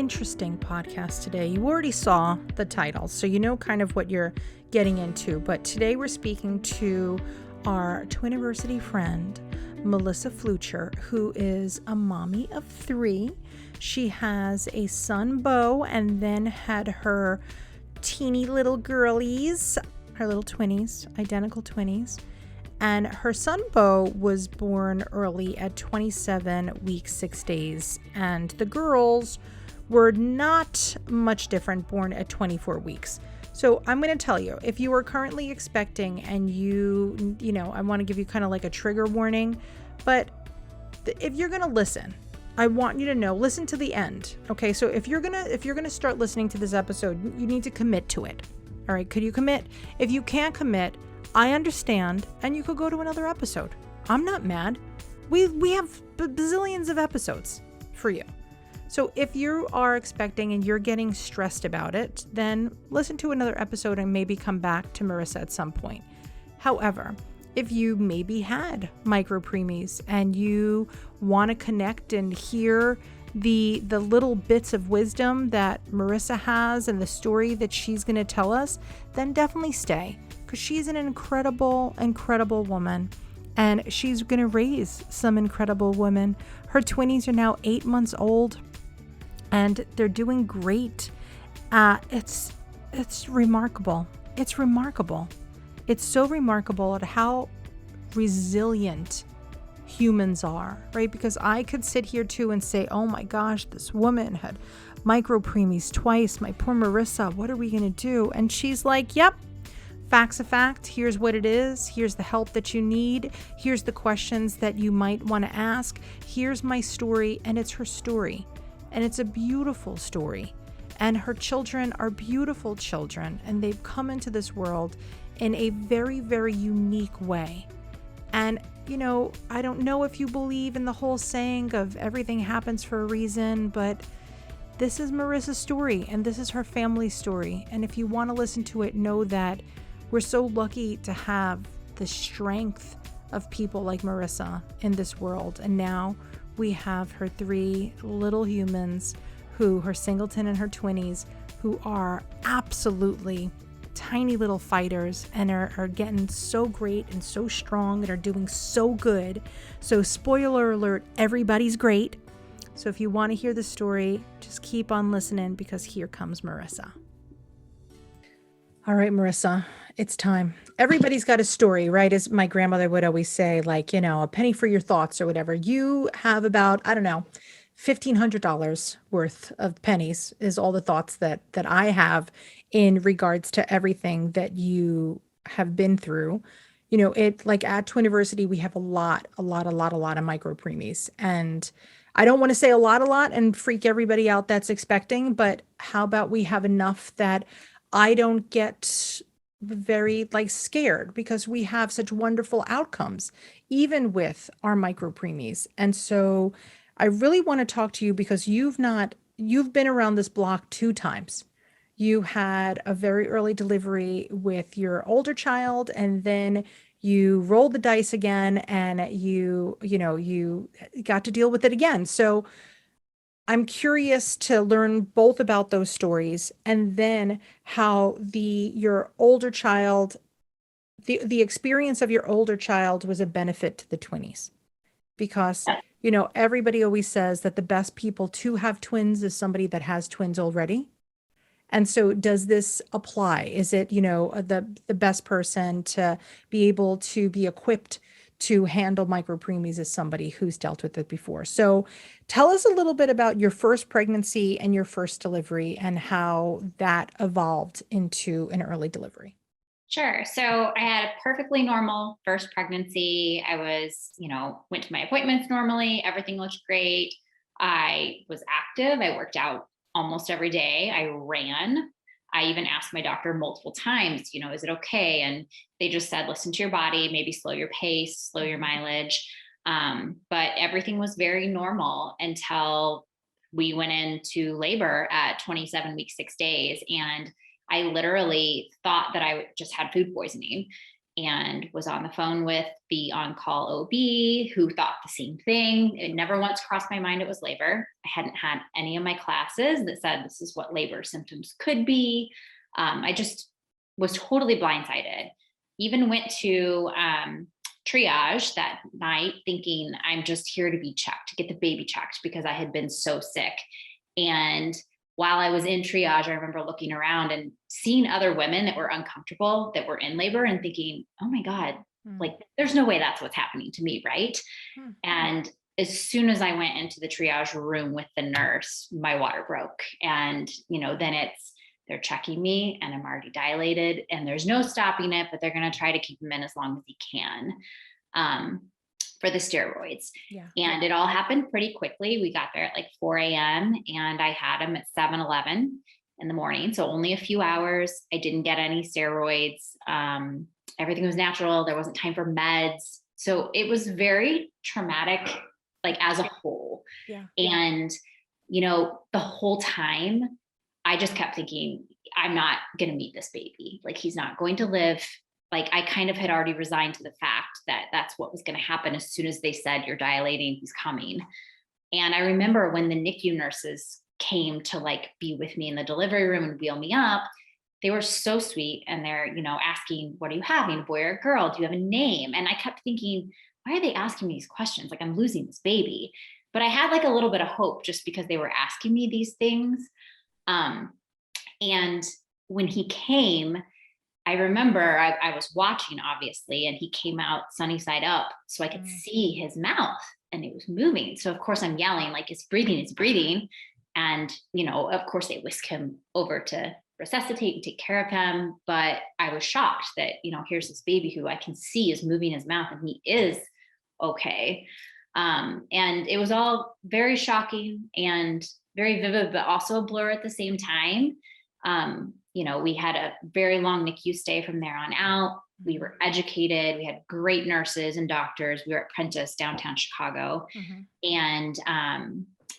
interesting podcast today. You already saw the title, so you know kind of what you're getting into. But today we're speaking to our Twiniversity friend, Melissa Flucher, who is a mommy of 3. She has a son, Bo, and then had her teeny little girlies, her little twinnies, identical twinnies. And her son, Bo, was born early at 27 weeks, 6 days. And the girls were not much different, born at 24 weeks. So I'm going to tell you, if you are currently expecting and you know, I want to give you kind of like a trigger warning, but if you're going to listen, I want you to know, listen to the end. Okay. So if you're going to start listening to this episode, you need to commit to it. All right. Could you commit? If you can't commit, I understand, and you could go to another episode. I'm not mad. We have bazillions of episodes for you. So if you are expecting and you're getting stressed about it, then listen to another episode and maybe come back to Marisa at some point. However, if you maybe had micro preemies and you want to connect and hear the little bits of wisdom that Marisa has and the story that she's going to tell us, then definitely stay. Because she's an incredible, incredible woman, and she's going to raise some incredible women. Her twinnies are now 8 months old, and they're doing great. It's remarkable. It's remarkable. It's so remarkable at how resilient humans are, right? Because I could sit here too and say, oh my gosh, this woman had micro preemies twice. My poor Marisa, what are we going to do? And she's like, yep. Fact's a fact. Here's what it is. Here's the help that you need. Here's the questions that you might want to ask. Here's my story, and it's her story. And it's a beautiful story. And her children are beautiful children, and they've come into this world in a very, very unique way. And, you know, I don't know if you believe in the whole saying of everything happens for a reason, but this is Marisa's story, and this is her family's story. And if you want to listen to it, know that we're so lucky to have the strength of people like Marisa in this world. And now we have her 3 little humans, her singleton and her twinnies, who are absolutely tiny little fighters and are getting so great and so strong and are doing so good. So spoiler alert, everybody's great. So if you want to hear the story, just keep on listening, because here comes Marisa. All right, Marisa, it's time. Everybody's got a story, right? As my grandmother would always say, like, you know, a penny for your thoughts or whatever. You have about, I don't know, $1,500 worth of pennies is all the thoughts that I have in regards to everything that you have been through. You know, it like at Twiniversity, we have a lot of micro preemies. And I don't want to say a lot and freak everybody out that's expecting, but how about we have enough that I don't get very scared, because we have such wonderful outcomes, even with our micro preemies. And so I really want to talk to you because you've been around this block 2 times. You had a very early delivery with your older child, and then you rolled the dice again, and you got to deal with it again. So I'm curious to learn both about those stories, and then how your older child, the experience of your older child was a benefit to the twinnies. Because, you know, everybody always says that the best people to have twins is somebody that has twins already. And so does this apply? Is it, you know, the best person to be able to be equipped to handle micro preemies as somebody who's dealt with it before? So tell us a little bit about your first pregnancy and your first delivery and how that evolved into an early delivery. Sure. So I had a perfectly normal first pregnancy. I was, went to my appointments normally. Everything looked great. I was active. I worked out almost every day. I ran. I even asked my doctor multiple times, is it okay? And they just said, listen to your body, maybe slow your pace, slow your mileage. But everything was very normal until we went into labor at 27 weeks, 6 days. And I literally thought that I just had food poisoning. and was on the phone with the on-call OB who thought the same thing. It never once crossed my mind it was labor. I hadn't had any of my classes that said this is what labor symptoms could be. I just was totally blindsided. Even went to triage that night thinking I'm just here to be checked, to get the baby checked because I had been so sick. And while I was in triage, I remember looking around and seeing other women that were uncomfortable, that were in labor, and thinking, oh my God, like there's no way that's what's happening to me, right? And as soon as I went into the triage room with the nurse, my water broke. And, then they're checking me and I'm already dilated and there's no stopping it, but they're going to try to keep him in as long as he can. For the steroids. Yeah. And it all happened pretty quickly. We got there at like 4 a.m. and I had him at 7:11 in the morning. So only a few hours. I didn't get any steroids. Everything was natural. There wasn't time for meds. So it was very traumatic, like as a whole. Yeah. And, the whole time I just kept thinking, I'm not going to meet this baby. Like he's not going to live. Like I kind of had already resigned to the fact that that's what was going to happen as soon as they said you're dilating, he's coming. And I remember when the NICU nurses came to like be with me in the delivery room and wheel me up, they were so sweet. And they're, asking, what are you having, a boy or a girl? Do you have a name? And I kept thinking, why are they asking me these questions? Like I'm losing this baby. But I had like a little bit of hope just because they were asking me these things. And when he came, I remember I was watching, obviously, and he came out sunny side up so I could see his mouth and it was moving. So, of course, I'm yelling, like, it's breathing. And, of course, they whisk him over to resuscitate and take care of him. But I was shocked that, here's this baby who I can see is moving his mouth and he is okay. And it was all very shocking and very vivid, but also a blur at the same time. We had a very long NICU stay from there on out. We were educated. We had great nurses and doctors. We were at Prentice, downtown Chicago. And,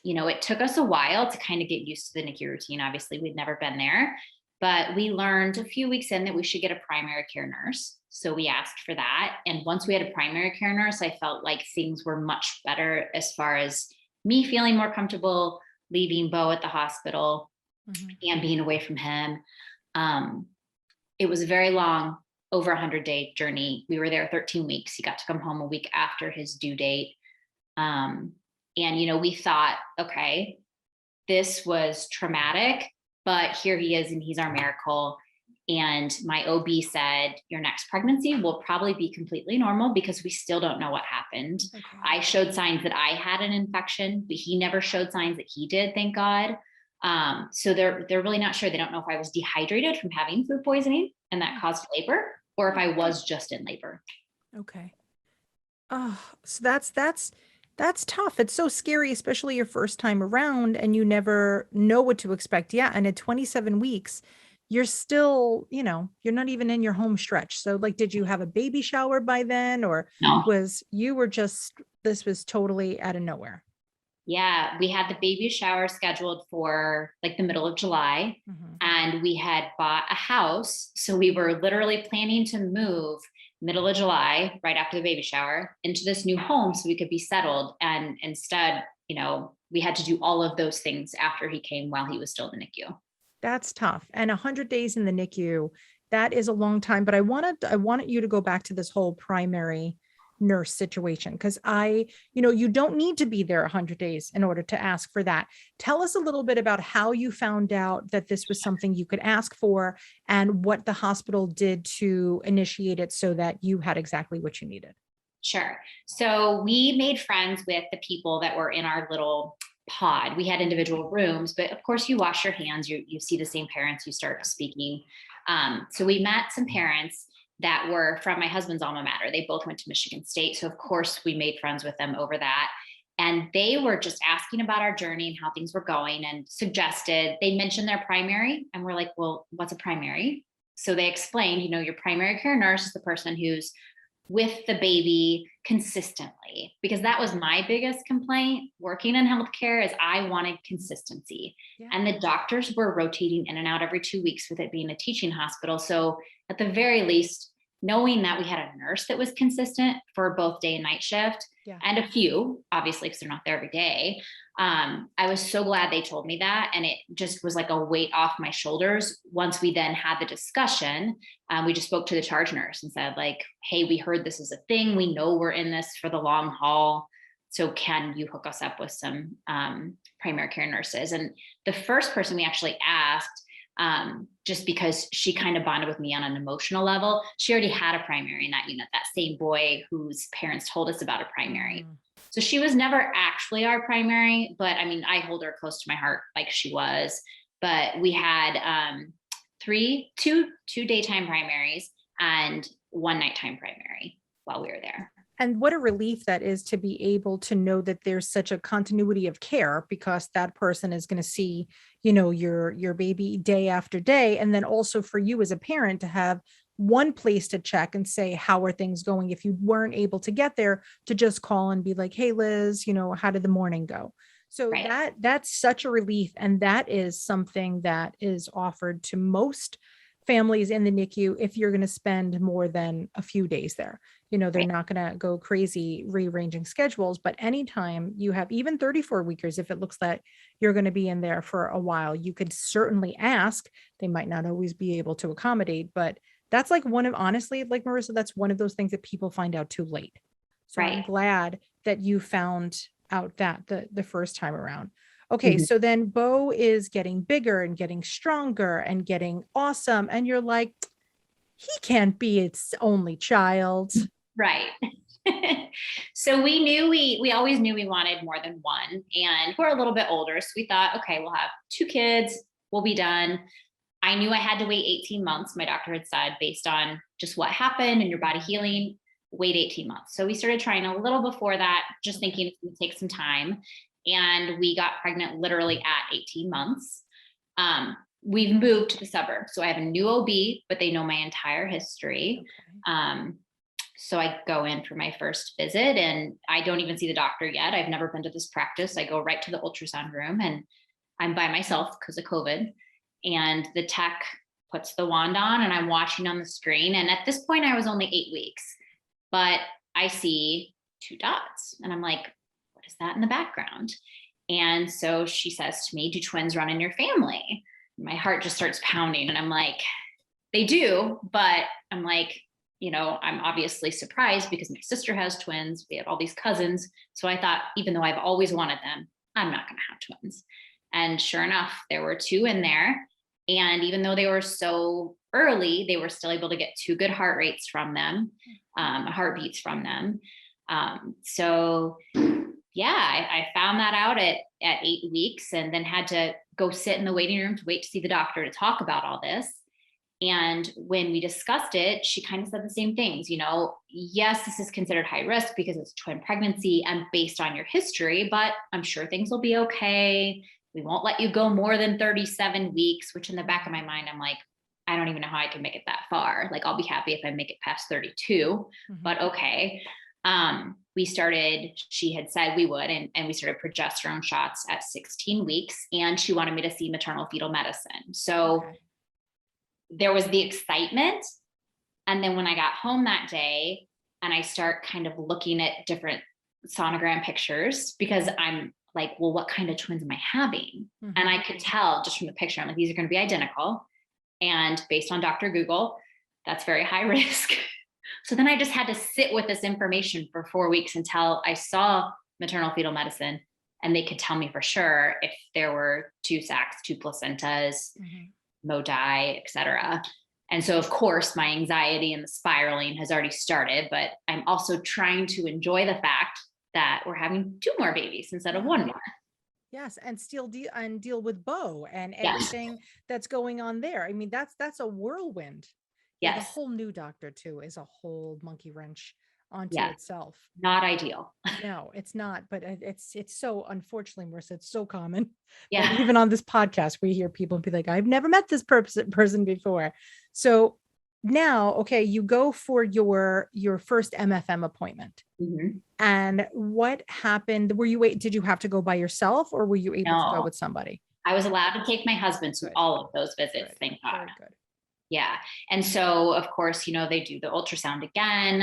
it took us a while to kind of get used to the NICU routine. Obviously, we'd never been there, but we learned a few weeks in that we should get a primary care nurse. So we asked for that. And once we had a primary care nurse, I felt like things were much better as far as me feeling more comfortable leaving Bo at the hospital and being away from him. It was a very long, over 100-day journey. We were there 13 weeks. He got to come home a week after his due date. And, we thought, okay, this was traumatic, but here he is and he's our miracle. And my OB said, your next pregnancy will probably be completely normal because we still don't know what happened. Okay. I showed signs that I had an infection, but he never showed signs that he did, thank God. So they're really not sure. They don't know if I was dehydrated from having food poisoning and that caused labor, or if I was just in labor. Okay. Oh, so that's tough. It's so scary, especially your first time around and you never know what to expect. Yeah. And at 27 weeks, you're still, you're not even in your home stretch. So like, did you have a baby shower by then, or No. This was totally out of nowhere? Yeah, we had the baby shower scheduled for like the middle of July, and we had bought a house. So we were literally planning to move middle of July, right after the baby shower, into this new home so we could be settled. And instead, we had to do all of those things after he came while he was still in the NICU. That's tough. And 100 days in the NICU, that is a long time. But I wanted you to go back to this whole primary nurse situation, because you don't need to be there 100 days in order to ask for that. Tell us a little bit about how you found out that this was something you could ask for and what the hospital did to initiate it so that you had exactly what you needed. Sure. So we made friends with the people that were in our little pod. We had individual rooms, but of course you wash your hands, you see the same parents, you start speaking. So we met some parents that were from my husband's alma mater. They both went to Michigan State. So of course we made friends with them over that. And they were just asking about our journey and how things were going, and they mentioned their primary, and we're like, well, what's a primary? So they explained, your primary care nurse is the person who's with the baby consistently, because that was my biggest complaint working in healthcare, is I wanted consistency. Yeah. And the doctors were rotating in and out every 2 weeks with it being a teaching hospital. So at the very least, knowing that we had a nurse that was consistent for both day and night shift, Yeah. and a few, obviously, because they're not there every day. I was so glad they told me that. And it just was like a weight off my shoulders. Once we then had the discussion, we just spoke to the charge nurse and said, like, hey, we heard this is a thing. We know we're in this for the long haul. So can you hook us up with some primary care nurses? And the first person we actually asked, just because she kind of bonded with me on an emotional level, she already had a primary in that unit, that same boy whose parents told us about a primary. So she was never actually our primary, but I mean, I hold her close to my heart like she was. But we had two daytime primaries and one nighttime primary while we were there. And what a relief that is to be able to know that there's such a continuity of care, because that person is going to see, your baby day after day. And then also for you as a parent to have one place to check and say, how are things going? If you weren't able to get there, to just call and be like, hey, Liz, how did the morning go? So Right. that's such a relief. And that is something that is offered to most families in the NICU if you're going to spend more than a few days there. They're Right. not going to go crazy rearranging schedules, but anytime you have even 34 weekers, if it looks that you're going to be in there for a while, you could certainly ask. They might not always be able to accommodate, but that's like honestly, like Marissa, that's one of those things that people find out too late. So I'm Right. glad that you found out that the first time around. Okay, Mhm. so then Bo is getting bigger and getting stronger and getting awesome. And you're like, he can't be its only child. Right. So we always knew we wanted more than one, and we're a little bit older. So we thought, okay, we'll have two kids, we'll be done. I knew I had to wait 18 months. My doctor had said, based on just what happened and your body healing, wait 18 months. So we started trying a little before that, just thinking it's going to take some time. And we got pregnant literally at 18 months. We've moved to the suburbs. So I have a new OB, but they know my entire history. Okay. So I go in for my first visit and I don't even see the doctor yet. I've never been to this practice. I go right to the ultrasound room and I'm by myself because of COVID. And the tech puts the wand on and I'm watching on the screen. And at this point, I was only 8 weeks, but I see two dots and I'm like, what is that in the background? And so she says to me, do twins run in your family? My heart just starts pounding and I'm like, they do, but I'm like, I'm obviously surprised because my sister has twins. We have all these cousins. So I thought, even though I've always wanted them, I'm not going to have twins. And sure enough, there were two in there. And even though they were so early, they were still able to get two good heart rates from them, heartbeats from them. So yeah, I found that out at 8 weeks and then had to go sit in the waiting room to wait to see the doctor to talk about all this. And when we discussed it, she kind of said the same things, yes, this is considered high risk because it's twin pregnancy and based on your history, but I'm sure things will be okay. We won't let you go more than 37 weeks, which in the back of my mind, I'm like, I don't even know how I can make it that far. Like, I'll be happy if I make it past 32, but okay. She had said we would, and we started progesterone shots at 16 weeks, and she wanted me to see maternal fetal medicine. So there was the excitement. And then when I got home that day and I start kind of looking at different sonogram pictures, because I'm like, well, what kind of twins am I having? And I could tell just from the picture, I'm like, these are going to be identical. And based on Dr. Google, that's very high risk. So then I just had to sit with this information for 4 weeks until I saw maternal fetal medicine and they could tell me for sure if there were two sacs, two placentas, modi, et cetera. And so, of course, my anxiety and the spiraling has already started, but I'm also trying to enjoy the fact that we're having two more babies instead of one more. Yes, and still deal with Bo and Yes. everything that's going on there. I mean, that's a whirlwind. Yeah, the Yes. whole new doctor too is a whole monkey wrench onto Yes. itself. Not ideal. No, it's not, but it's so, unfortunately, Marissa, it's so common that Yeah. even on this podcast, we hear people be like, I've never met this person before. So now, okay, you go for your first MFM appointment. And what happened? Did you have to go by yourself or were you able to go No, with somebody? I was allowed to take my husband to Good. all of those visits. Good. Thank God. Very good. Yeah. And so of course, they do the ultrasound again.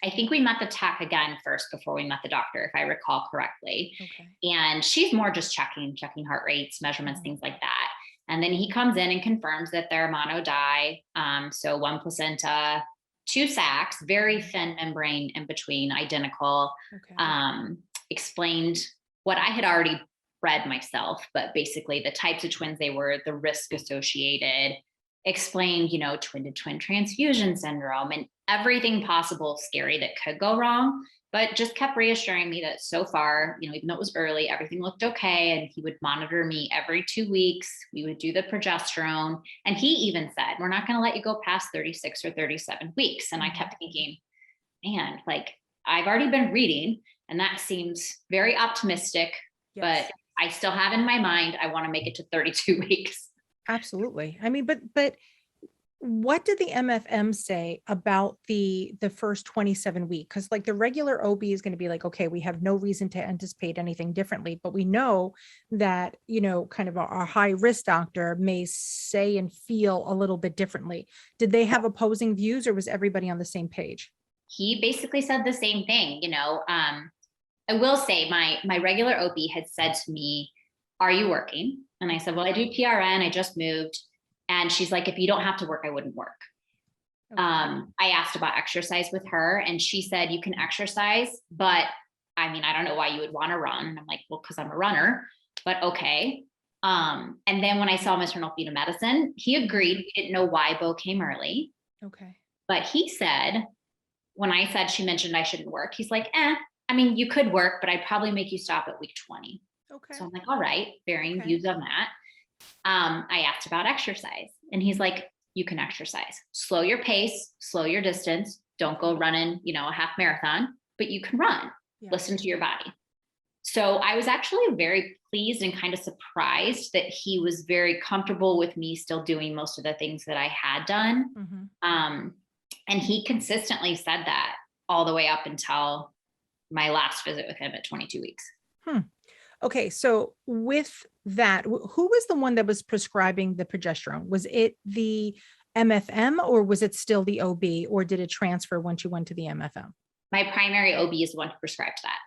I think we met the tech again first before we met the doctor, if I recall correctly. Okay. And she's more just checking heart rates, measurements, things like that. And then he comes in and confirms that they're mono die. So one placenta, two sacs, very thin membrane in between, identical. Okay. Explained what I had already read myself, but basically the types of twins they were, the risk associated, explained, twin to twin transfusion syndrome and everything possible scary that could go wrong, but just kept reassuring me that so far, even though it was early, everything looked okay. And he would monitor me every 2 weeks. We would do the progesterone. And he even said, we're not going to let you go past 36 or 37 weeks. And I kept thinking, man, like I've already been reading and that seems very optimistic, Yes. but I still have in my mind, I want to make it to 32 weeks. Absolutely. I mean, but what did the MFM say about the first 27 week? Because like the regular OB is going to be like, okay, we have no reason to anticipate anything differently, but we know that, kind of our high risk doctor may say and feel a little bit differently. Did they have opposing views or was everybody on the same page? He basically said the same thing. I will say my regular OB had said to me, are you working? And I said, well, I do PRN. I just moved. And she's like, if you don't have to work, I wouldn't work. Okay. I asked about exercise with her and she said, you can exercise, but I mean, I don't know why you would want to run. And I'm like, well, because I'm a runner, but okay. And then when I saw maternal fetal medicine, he agreed. We didn't know why Bo came early. Okay. But he said, when I said she mentioned I shouldn't work, he's like, I mean, you could work, but I'd probably make you stop at week 20. Okay. So I'm like, all right, varying views on that. I asked about exercise and he's like, you can exercise, slow your pace, slow your distance. Don't go running, a half marathon, but you can run, listen to your body. So I was actually very pleased and kind of surprised that he was very comfortable with me still doing most of the things that I had done. And he consistently said that all the way up until my last visit with him at 22 weeks. Okay. So with that, who was the one that was prescribing the progesterone? Was it the MFM or was it still the OB or did it transfer once you went to the MFM? My primary OB is the one who prescribed that.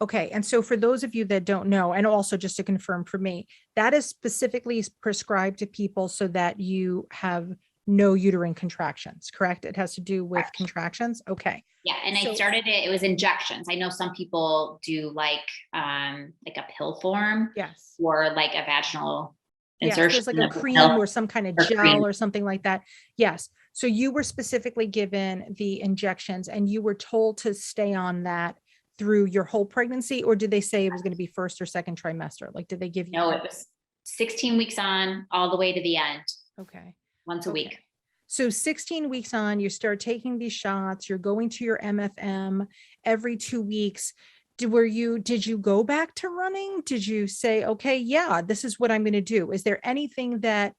Okay. And so for those of you that don't know, and also just to confirm for me, that is specifically prescribed to people so that you have no uterine contractions, correct? It has to do with contractions. Okay. Yeah. And I started it was injections. I know some people do like a pill form. Yes. Or like a vaginal insertion. There's like a cream or some kind of gel or something like that. Yes. So you were specifically given the injections and you were told to stay on that through your whole pregnancy, or did they say it was going to be first or second trimester? Like, did they give you? No, it was 16 weeks on all the way to the end. Okay. Once a week. So 16 weeks on, you start taking these shots, you're going to your MFM every 2 weeks. Did you go back to running? Did you say, okay, yeah, this is what I'm going to do? Is there anything that,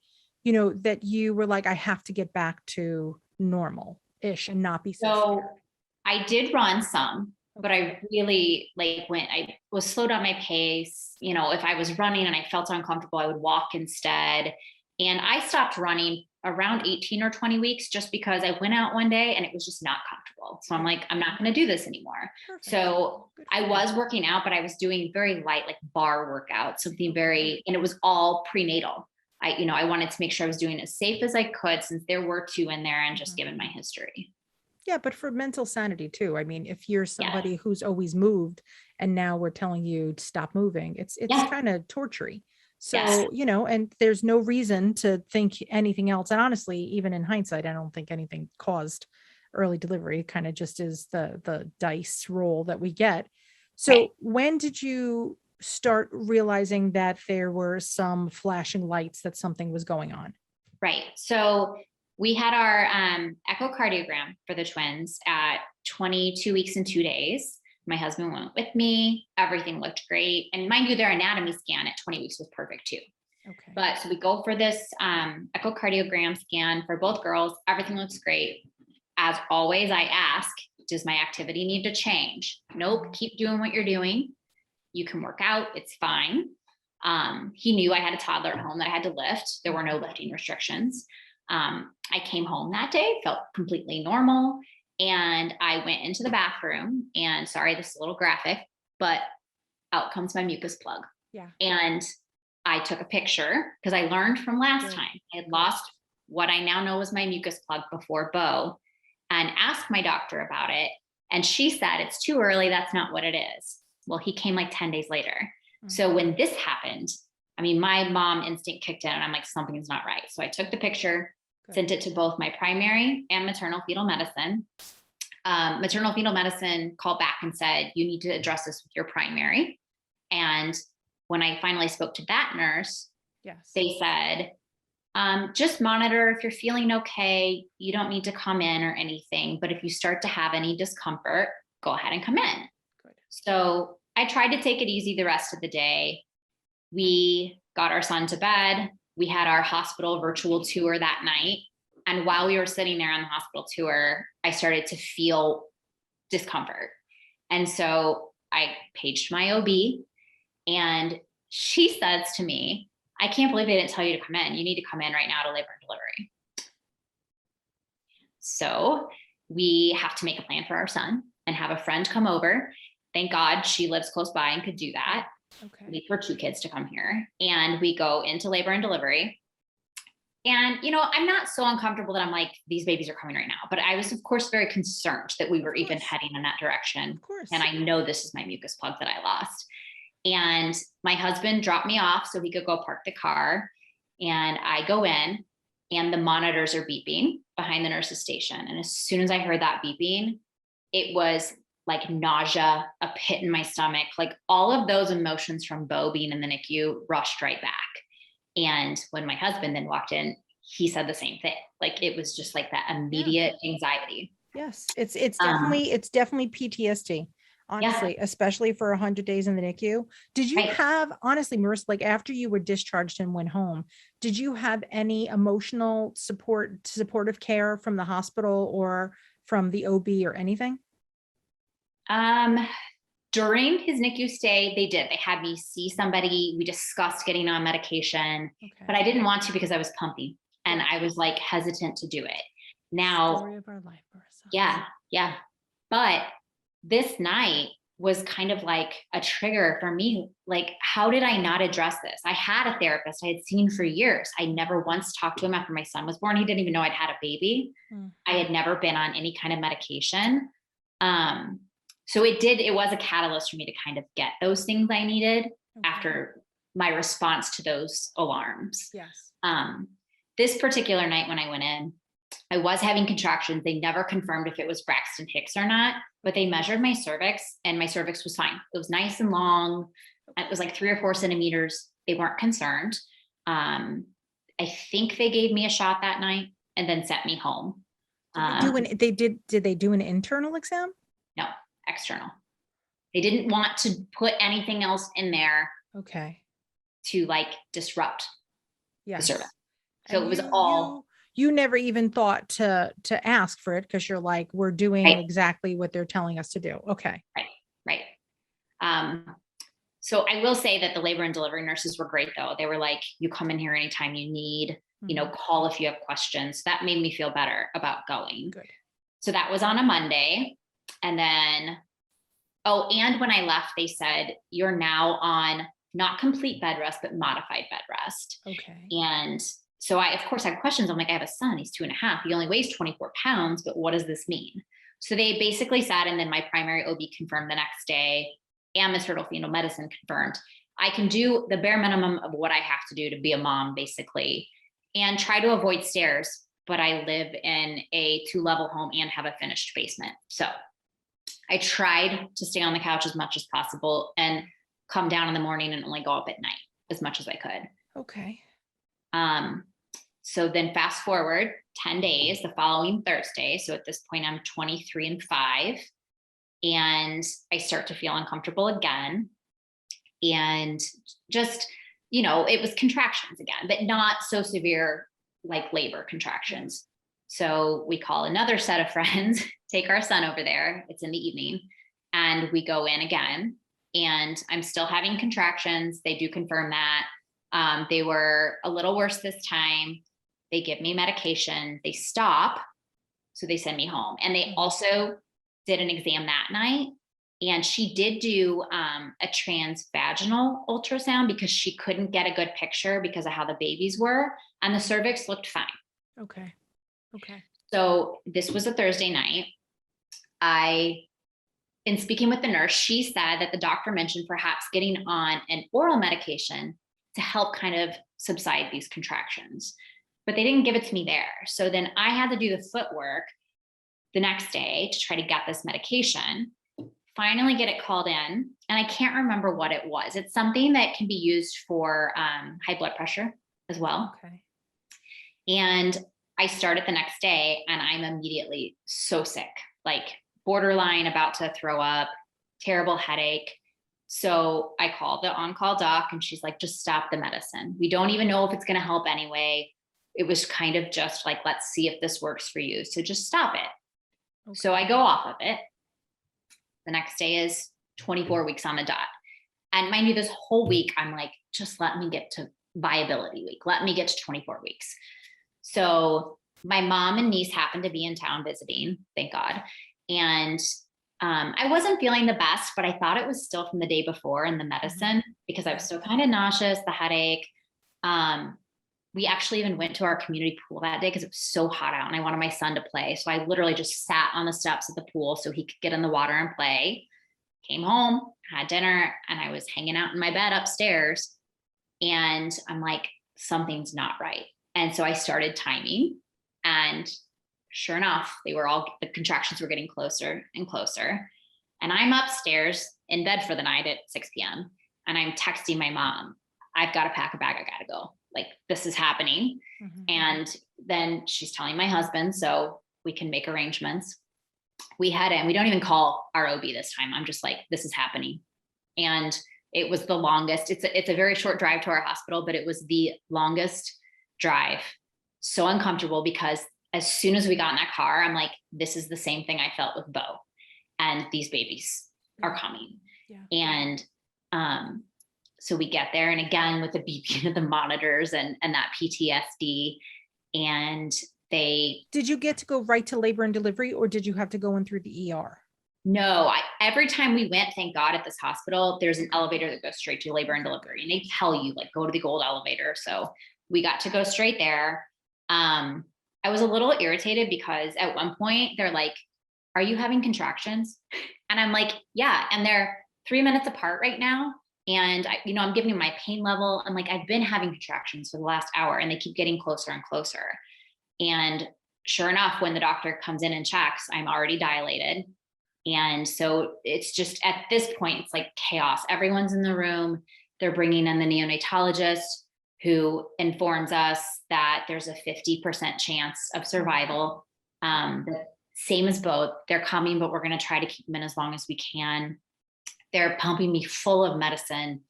that you were like, I have to get back to normal-ish and not be so scared? I did run some, but I really I was slowed down my pace. If I was running and I felt uncomfortable, I would walk instead. And I stopped running around 18 or 20 weeks just because I went out one day and it was just not comfortable. So I'm like, I'm not going to do this anymore. Perfect. So I was working out, but I was doing very light, like bar workouts, something and it was all prenatal. I wanted to make sure I was doing as safe as I could since there were 2 in there and just given my history. Yeah, but for mental sanity too. I mean, if you're somebody who's always moved and now we're telling you to stop moving, it's kind of torturing. So, and there's no reason to think anything else. And honestly, even in hindsight, I don't think anything caused early delivery. It kind of just is the dice roll that we get. So when did you start realizing that there were some flashing lights that something was going on? Right. So we had our echocardiogram for the twins at 22 weeks and 2 days. My husband went with me. Everything looked great. And mind you, their anatomy scan at 20 weeks was perfect too. Okay. But so we go for this echocardiogram scan for both girls. Everything looks great. As always, I ask, does my activity need to change? Nope. Keep doing what you're doing. You can work out. It's fine. He knew I had a toddler at home that I had to lift. There were no lifting restrictions. I came home that day, felt completely normal. And I went into the bathroom and sorry, this is a little graphic, but out comes my mucus plug. Yeah. And I took a picture because I learned from last Good. time. I had lost what I now know was my mucus plug before Bo and asked my doctor about it. And she said, it's too early. That's not what it is. Well, he came like 10 days later. Mm-hmm. So when this happened, I mean, my mom instinct kicked in and I'm like, something's not right. So I took the picture, sent it to both my primary and maternal fetal medicine. Maternal fetal medicine called back and said, you need to address this with your primary. And when I finally spoke to that nurse, they said, just monitor if you're feeling okay. You don't need to come in or anything, but if you start to have any discomfort, go ahead and come in. Good. So I tried to take it easy the rest of the day. We got our son to bed. We had our hospital virtual tour that night. And while we were sitting there on the hospital tour, I started to feel discomfort. And so I paged my OB and she says to me, I can't believe they didn't tell you to come in. You need to come in right now to labor and delivery. So we have to make a plan for our son and have a friend come over. Thank God she lives close by and could do that. Okay. Wait for 2 kids to come here. And we go into labor and delivery. And, you know, I'm not so uncomfortable that I'm like, these babies are coming right now. But I was, of course, very concerned that we were even heading in that direction. Of course. And I know this is my mucus plug that I lost. And my husband dropped me off so he could go park the car. And I go in and the monitors are beeping behind the nurse's station. And as soon as I heard that beeping, it was like nausea, a pit in my stomach, like all of those emotions from Bo being in the NICU rushed right back. And when my husband then walked in, he said the same thing. Like it was just like that immediate anxiety. Yes, it's definitely PTSD. Honestly, especially for 100 days in the NICU. Did you have, honestly, Marisa, like after you were discharged and went home, did you have any emotional supportive care from the hospital or from the OB or anything? During his NICU stay, they did. They had me see somebody. We discussed getting on medication, but I didn't want to because I was pumping and I was like hesitant to do it. Now, story of our life, Marisa. Yeah. But this night was kind of like a trigger for me. Like, how did I not address this? I had a therapist I had seen for years. I never once talked to him after my son was born. He didn't even know I'd had a baby. I had never been on any kind of medication. So it was a catalyst for me to kind of get those things I needed after my response to those alarms. Yes. This particular night when I went in, I was having contractions. They never confirmed if it was Braxton Hicks or not, but they measured my cervix and my cervix was fine. It was nice and long. It was like 3 or 4 centimeters. They weren't concerned. I think they gave me a shot that night and then sent me home. Did they do an internal exam? No, external. They didn't want to put anything else in there. Okay. To like disrupt the cervix. So and it was all. You never even thought to ask for it because you're like, we're doing exactly what they're telling us to do. Okay. Right. So I will say that the labor and delivery nurses were great though. They were like, you come in here anytime you need, you know, call if you have questions. That made me feel better about going. Good. So that was on a Monday. And then, and when I left, they said, you're now on not complete bed rest, but modified bed rest. Okay. And so I, of course, had questions. I'm like, I have a son, he's 2.5. He only weighs 24 pounds, but what does this mean? So they basically said, and then my primary OB confirmed the next day and maternal fetal medicine confirmed, I can do the bare minimum of what I have to do to be a mom, basically, and try to avoid stairs. But I live in a 2-level home and have a finished basement. So I tried to stay on the couch as much as possible and come down in the morning and only go up at night as much as I could. Okay. So then fast forward 10 days, the following Thursday. So at this point I'm 23 and 5 and I start to feel uncomfortable again. And just, you know, it was contractions again, but not so severe like labor contractions. So we call another set of friends, take our son over there. It's in the evening and we go in again and I'm still having contractions. They do confirm that. They were a little worse this time. They give me medication, they stop. So they send me home. And they also did an exam that night. And she did do a transvaginal ultrasound because she couldn't get a good picture because of how the babies were. And the cervix looked fine. Okay. Okay. So this was a Thursday night. In speaking with the nurse, she said that the doctor mentioned perhaps getting on an oral medication to help kind of subside these contractions, but they didn't give it to me there. So then I had to do the footwork the next day to try to get this medication, finally get it called in. And I can't remember what it was. It's something that can be used for high blood pressure as well. Okay. And I start it the next day and I'm immediately so sick, like borderline about to throw up, terrible headache. So I called the on-call doc and she's like, just stop the medicine. We don't even know if it's going to help anyway. It was kind of just like, let's see if this works for you. So just stop it. Okay. So I go off of it. The next day is 24 weeks on the dot. And mind you, this whole week, I'm like, just let me get to viability week. Let me get to 24 weeks. So my mom and niece happened to be in town visiting, thank God. And I wasn't feeling the best, but I thought it was still from the day before and the medicine because I was still kind of nauseous, the headache. We actually even went to our community pool that day because it was so hot out and I wanted my son to play. So I literally just sat on the steps of the pool so he could get in the water and play. Came home, had dinner, and I was hanging out in my bed upstairs. And I'm like, something's not right. And so I started timing. And sure enough, the contractions were getting closer and closer. And I'm upstairs in bed for the night at 6 p.m. And I'm texting my mom, I've got to pack a bag. I got to go. Like, this is happening. And then she's telling my husband, so we can make arrangements. We head in. We don't even call our OB this time. I'm just like, this is happening. And it was the longest. It's a very short drive to our hospital, but it was the longest drive. So uncomfortable because as soon as we got in that car, I'm like, this is the same thing I felt with Bo. And these babies are coming. Yeah. And so we get there, and again with the beeping of the monitors and that PTSD, and Did you get to go right to labor and delivery, or did you have to go in through the ER? No, every time we went, thank God, at this hospital, there's an elevator that goes straight to labor and delivery, and they tell you like, go to the gold elevator. So we got to go straight there. I was a little irritated because at one point they're like, are you having contractions? And I'm like, yeah. And they're 3 minutes apart right now. And I'm giving you my pain level. I'm like, I've been having contractions for the last hour and they keep getting closer and closer. And sure enough, when the doctor comes in and checks, I'm already dilated. And so it's just, at this point, it's like chaos. Everyone's in the room. They're bringing in the neonatologist who informs us that there's a 50% chance of survival. Same as both. They're coming, but we're going to try to keep them in as long as we can. They're pumping me full of medicine.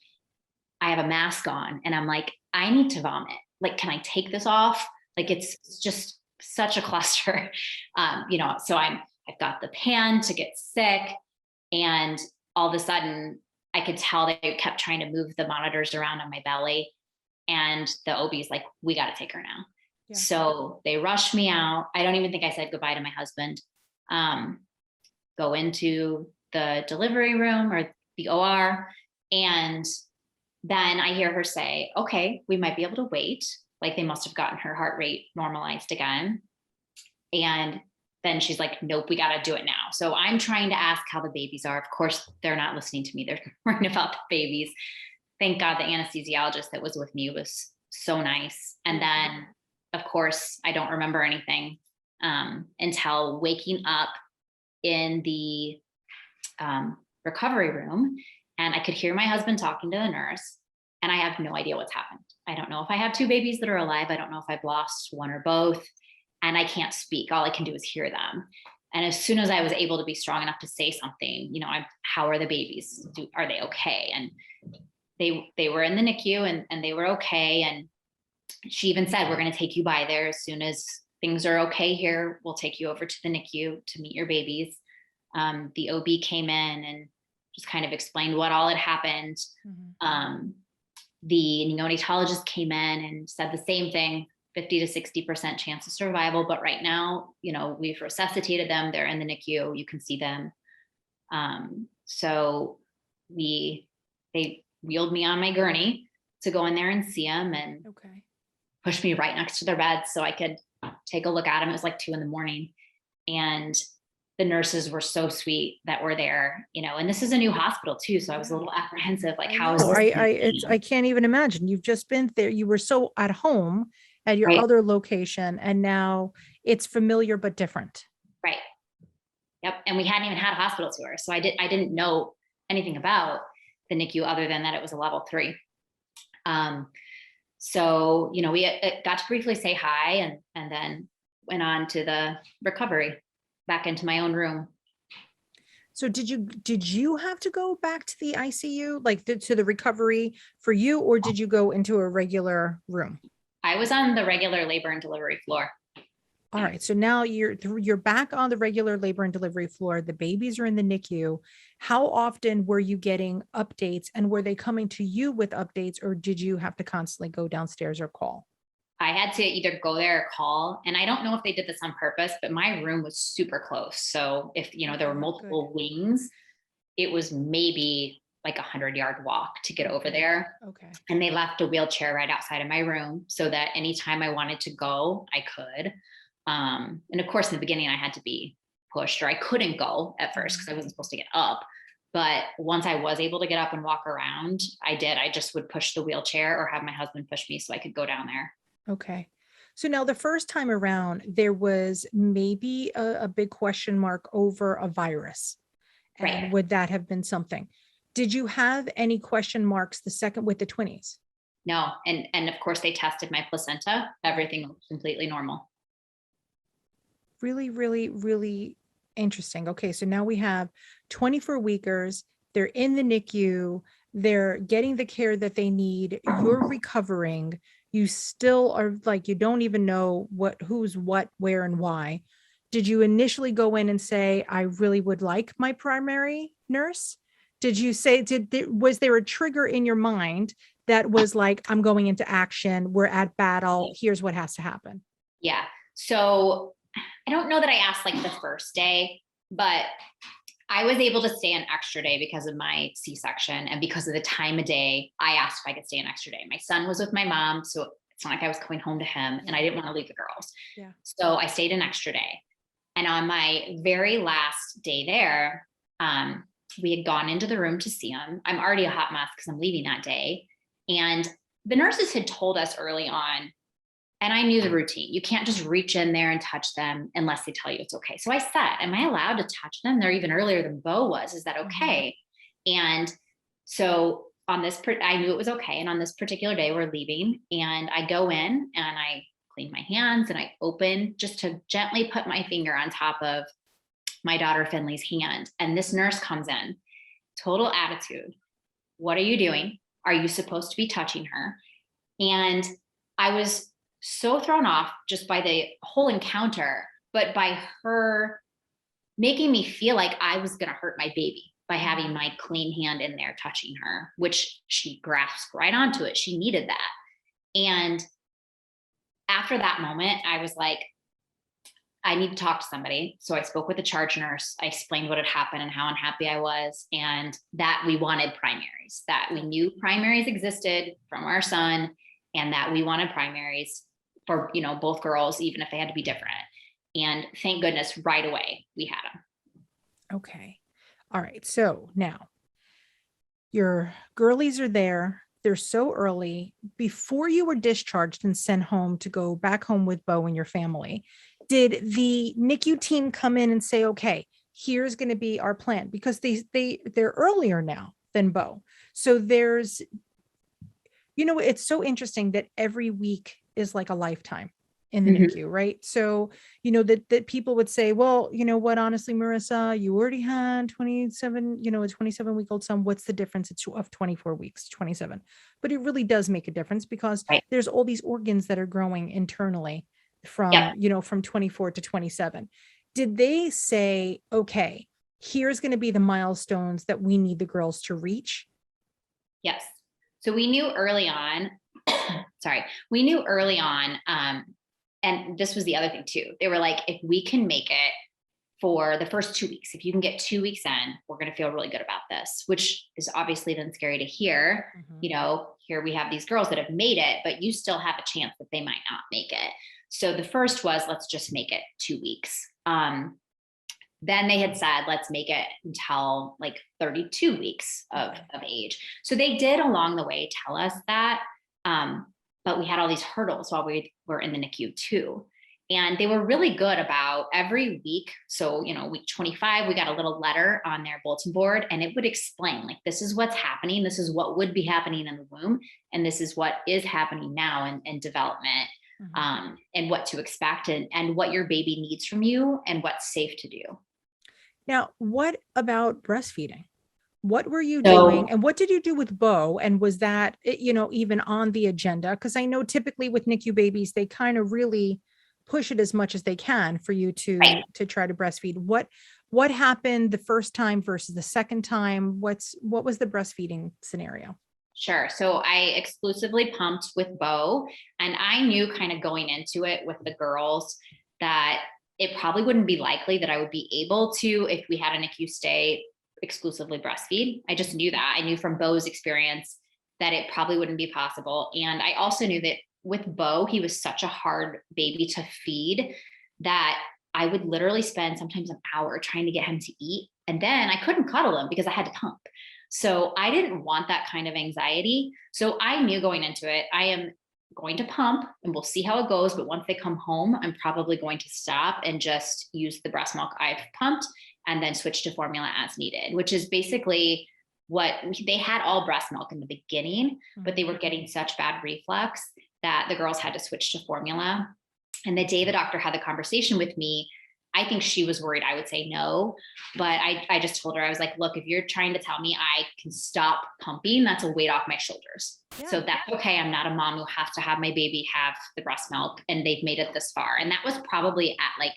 I have a mask on and I'm like, I need to vomit. Like, can I take this off? Like, it's just such a cluster. So I've got the pan to get sick. And all of a sudden I could tell they kept trying to move the monitors around on my belly. And the OB's like, we got to take her now. Yeah. So they rushed me out. I don't even think I said goodbye to my husband. Go into the delivery room or the OR. And then I hear her say, okay, we might be able to wait. Like, they must have gotten her heart rate normalized again. And then she's like, nope, we got to do it now. So I'm trying to ask how the babies are. Of course, they're not listening to me. They're worrying about the babies. Thank God the anesthesiologist that was with me was so nice. And then, of course, I don't remember anything until waking up in the recovery room. And I could hear my husband talking to the nurse, and I have no idea what's happened. I don't know if I have two babies that are alive. I don't know if I've lost one or both. And I can't speak. All I can do is hear them. And as soon as I was able to be strong enough to say something, how are the babies? Are they okay? And they were in the NICU and they were okay. And she even said, we're going to take you by there as soon as things are okay here. We'll take you over to the NICU to meet your babies. The OB came in and just kind of explained what all had happened. The neonatologist came in and said the same thing. 50 to 60% chance of survival. But right now, we've resuscitated them. They're in the NICU. You can see them. So they wheeled me on my gurney to go in there and see them, and pushed me right next to their bed so I could take a look at them. It was like 2 a.m. And the nurses were so sweet that were there, and this is a new hospital too. So I was a little apprehensive, like, how is this? I can't even imagine. You've just been there. You were so at home at your other location, and now it's familiar but different. Right. Yep. And we hadn't even had a hospital tour. So I didn't know anything about the NICU other than that it was a level 3. So, we got to briefly say hi, and then went on to the recovery, back into my own room. So did you have to go back to the ICU, like to the recovery for you, or did you go into a regular room? I was on the regular labor and delivery floor. All right. So now you're back on the regular labor and delivery floor. The babies are in the NICU. How often were you getting updates, and were they coming to you with updates, or did you have to constantly go downstairs or call? I had to either go there or call. And I don't know if they did this on purpose, but my room was super close. So if, there were multiple wings, it was maybe like 100-yard walk to get over there. Okay. And they left a wheelchair right outside of my room so that anytime I wanted to go, I could. And of course, in the beginning, I had to be pushed, or I couldn't go at first because I wasn't supposed to get up. But once I was able to get up and walk around, I did. I just would push the wheelchair or have my husband push me so I could go down there. Okay. So now the first time around, there was maybe a big question mark over a virus. And Right. would that have been something? Did you have any question marks the second with the twinnies? No. And of course they tested my placenta. Everything was completely normal. Really, really, really interesting. Okay. So now we have 24 weekers. They're in the NICU. They're getting the care that they need. You're recovering. You still are like, you don't even know who's what, where, and why. Did you initially go in and say, I really would like my primary nurse? Did you say, was there a trigger in your mind that was like, I'm going into action, we're at battle, here's what has to happen? Yeah. So I don't know that I asked like the first day, but I was able to stay an extra day because of my C-section, and because of the time of day, I asked if I could stay an extra day. My son was with my mom, so it's not like I was coming home to him, and I didn't want to leave the girls. Yeah. So I stayed an extra day. And on my very last day there, we had gone into the room to see him. I'm already a hot mess because I'm leaving that day. And the nurses had told us early on, and I knew the routine. You can't just reach in there and touch them unless they tell you it's okay. So I said, am I allowed to touch them? They're even earlier than Bo was. Is that okay? And so on this, I knew it was okay. And on this particular day, we're leaving, and I go in and I clean my hands and I open just to gently put my finger on top of my daughter Finley's hand. And this nurse comes in, total attitude. What are you doing? Are you supposed to be touching her? And I was so thrown off just by the whole encounter, but by her making me feel like I was going to hurt my baby by having my clean hand in there touching her, which she grasped right onto it. She needed that. And after that moment, I was like, I need to talk to somebody. So I spoke with the charge nurse. I explained what had happened and how unhappy I was, and that we wanted primaries, that we knew primaries existed from our son, and that we wanted primaries for, both girls, even if they had to be different. And thank goodness right away we had them. Okay. All right. So now your girlies are there. They're so early. Before you were discharged and sent home to go back home with Bo and your family, did the NICU team come in and say, okay, here's going to be our plan? Because they're earlier now than Bo. So there's, it's so interesting that every week is like a lifetime in the NICU, right? So, that people would say, well, you know what, honestly, Marisa, you already had 27, a 27-week-old son. What's the difference? It's of 24 weeks, 27. But it really does make a difference because there's all these organs that are growing internally from, from 24 to 27. Did they say, okay, here's going to be the milestones that we need the girls to reach? Yes. So we knew early on, we knew early on, and this was the other thing too. They were like, if we can make it for the first 2 weeks, if you can get 2 weeks in, we're going to feel really good about this, which is obviously then scary to hear. Here we have these girls that have made it, but you still have a chance that they might not make it. So the first was, let's just make it 2 weeks. Then they had said, let's make it until like 32 weeks of age. So they did along the way tell us that, but we had all these hurdles while we were in the NICU too. And they were really good about every week. So, week 25, we got a little letter on their bulletin board, and it would explain, like, this is what's happening. This is what would be happening in the womb. And this is what is happening now in development, and what to expect, and what your baby needs from you and what's safe to do. Now, what about breastfeeding? What were you doing, and what did you do with Bo? And was that, even on the agenda? Because I know typically with NICU babies, they kind of really push it as much as they can for you to try to breastfeed. What happened the first time versus the second time? What was the breastfeeding scenario? Sure. So I exclusively pumped with Bo, and I knew kind of going into it with the girls that it probably wouldn't be likely that I would be able to, if we had a NICU stay, exclusively breastfeed. I just knew that. I knew from Bo's experience that it probably wouldn't be possible. And I also knew that with Bo, he was such a hard baby to feed that I would literally spend sometimes an hour trying to get him to eat. And then I couldn't cuddle him because I had to pump. So I didn't want that kind of anxiety. So I knew going into it, I am going to pump and we'll see how it goes. But once they come home, I'm probably going to stop and just use the breast milk I've pumped and then switch to formula as needed, which is basically what they had. All breast milk in the beginning, but they were getting such bad reflux that the girls had to switch to formula. And the day the doctor had the conversation with me, I think she was worried I would say no, but I just told her, I was like, look, if you're trying to tell me I can stop pumping, that's a weight off my shoulders. Yeah. So that's okay. I'm not a mom who has to have my baby have the breast milk, and they've made it this far. And that was probably at like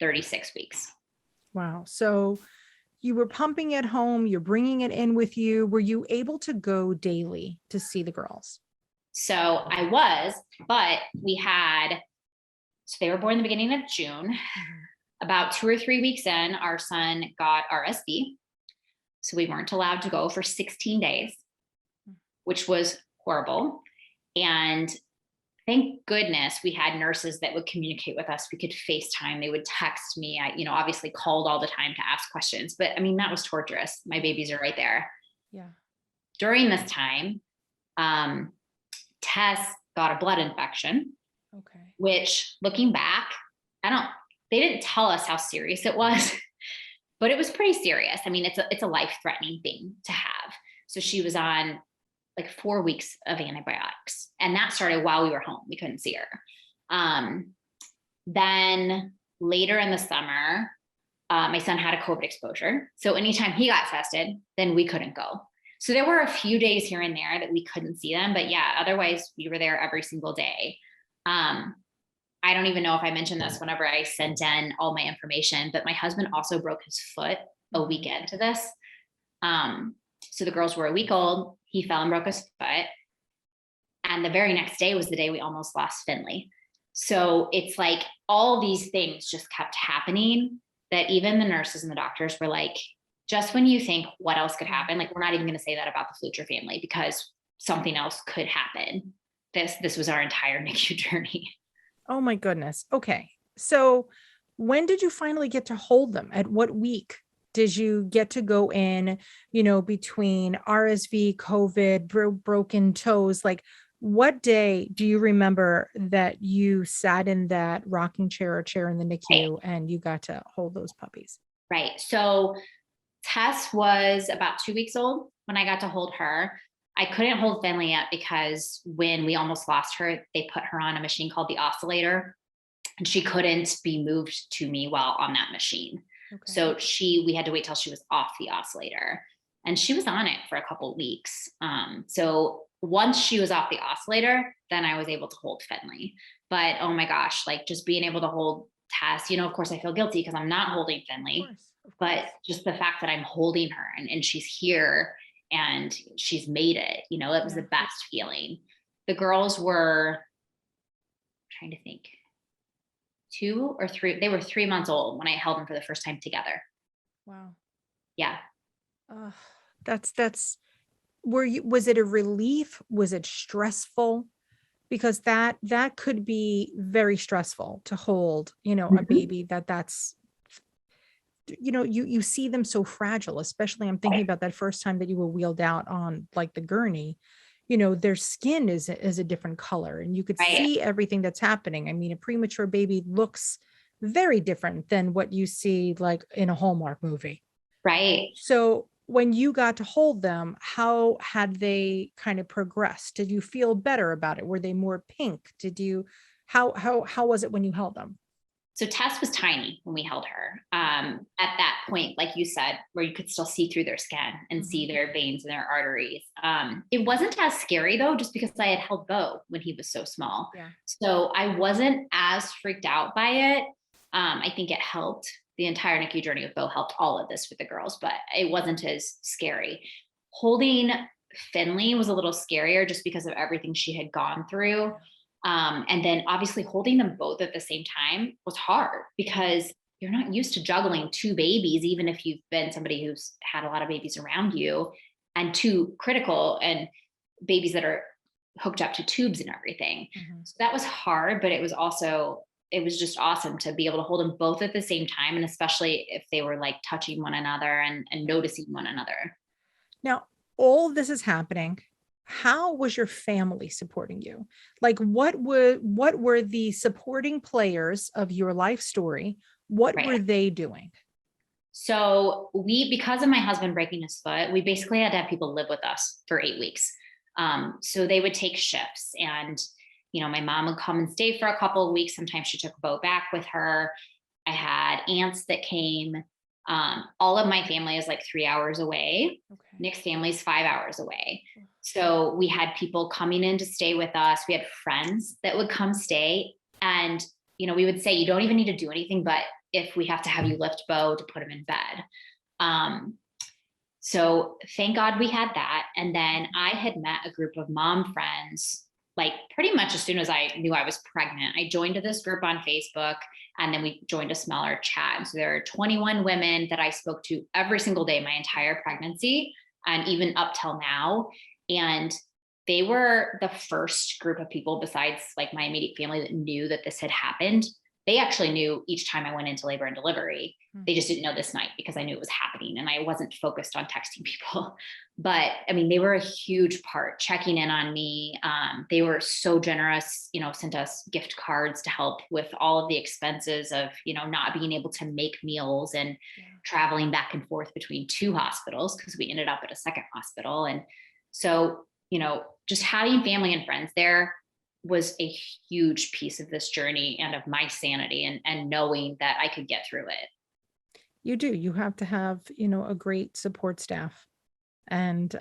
36 weeks. Wow. So you were pumping at home, you're bringing it in with you. Were you able to go daily to see the girls? So I was, but so they were born in the beginning of June. About 2 or 3 weeks in, our son got RSV. So we weren't allowed to go for 16 days, which was horrible. And thank goodness we had nurses that would communicate with us. We could FaceTime. They would text me. I, obviously called all the time to ask questions, but I mean, that was torturous. My babies are right there. Yeah. During this time, Tess got a blood infection, which looking back, they didn't tell us how serious it was, but it was pretty serious. I mean, it's a life-threatening thing to have. So she was on like 4 weeks of antibiotics, and that started while we were home. We couldn't see her. Then later in the summer, my son had a COVID exposure. So anytime he got tested, then we couldn't go. So there were a few days here and there that we couldn't see them, but yeah, otherwise we were there every single day. I don't even know if I mentioned this whenever I sent in all my information, but my husband also broke his foot a week into this. So the girls were a week old. He fell and broke his foot. And the very next day was the day we almost lost Finley. So it's like all these things just kept happening that even the nurses and the doctors were like, just when you think what else could happen, like, we're not even going to say that about the Flucher family because something else could happen. This was our entire NICU journey. Oh my goodness. Okay. So when did you finally get to hold them? At what week did you get to go in, between RSV, COVID, broken toes? Like, what day do you remember that you sat in that rocking chair or chair in the NICU and you got to hold those puppies? Right. So Tess was about 2 weeks old when I got to hold her. I couldn't hold Finley yet because when we almost lost her, they put her on a machine called the oscillator, and she couldn't be moved to me while on that machine. Okay. So we had to wait till she was off the oscillator, and she was on it for a couple of weeks. So once she was off the oscillator, then I was able to hold Finley. But oh my gosh, like just being able to hold Tess, of course I feel guilty because I'm not holding Finley, of course. But just the fact that I'm holding her and she's here and she's made it, it was the best feeling. the girls were, trying to think, 2 or 3. They were 3 months old when I held them for the first time together. Wow. Yeah. Uh, that's was it a relief? Was it stressful? Because that could be very stressful to hold, a Mhm. baby you see them so fragile, especially I'm thinking about that first time that you were wheeled out on like the gurney. Their skin is a different color and you could Right. see everything that's happening. I mean, a premature baby looks very different than what you see like in a Hallmark movie. Right. So when you got to hold them, how had they kind of progressed? Did you feel better about it? Were they more pink? Did you how was it when you held them? So Tess was tiny when we held her. At that point, like you said, where you could still see through their skin and see Mhm. their veins and their arteries. It wasn't as scary though, just because I had held Bo when he was so small. Yeah. So I wasn't as freaked out by it. I think it helped. The entire NICU journey with Bo helped all of this with the girls, but it wasn't as scary. Holding Finley was a little scarier just because of everything she had gone through. And then obviously holding them both at the same time was hard because you're not used to juggling two babies, even if you've been somebody who's had a lot of babies around you, and two critical and babies that are hooked up to tubes and everything. Mhm. So that was hard, but it was just awesome to be able to hold them both at the same time. And especially if they were like touching one another and Yeah. noticing one another. Now, all this is happening. How was your family supporting you? Like what were the supporting players of your life story? What Right. were they doing? So because of my husband breaking his foot, we basically had to have people live with us for 8 weeks. So they would take shifts and, my mom would come and stay for a couple of weeks. Sometimes she took Bo back with her. I had aunts that came. All of my family is like 3 hours away. Okay. Nick's family is 5 hours away. So we had people coming in to stay with us. We had friends that would come stay. And, we would say, you don't even need to do anything, but if we have to have you lift Bo to put him in bed. Um, so thank God we had that. And then I had met a group of mom friends, like pretty much as soon as I knew I was pregnant. I joined this group on Facebook and then we joined a smaller chat. And so there are 21 women that I spoke to every single day, my entire pregnancy, and even up till now. And they were the first group of people besides like my immediate family that knew that this had happened. They actually knew each time I went into labor and delivery. They just didn't know this night because I knew it was happening and I wasn't focused on texting people. But I mean, they were a huge part, checking in on me. They were so generous, sent us gift cards to help with all of the expenses of, not being able to make meals and traveling back and forth between two hospitals because we ended up at a second hospital. And so, just having family and friends there was a huge piece of this journey and of my sanity and knowing that I could get through it. You do. You have to have, a great support staff. And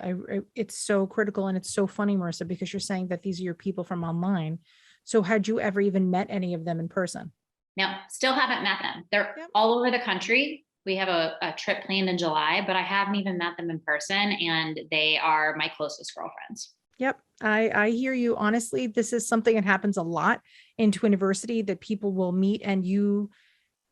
it's so critical and it's so funny, Marissa, because you're saying that these are your people from online. So had you ever even met any of them in person? Now, still haven't met them. They're Yep. all over the country. We have a trip planned in July, but I haven't even met them in person, and they are my closest girlfriends. Yep. I hear you. Honestly, this is something that happens a lot in Twiniversity that people will meet and you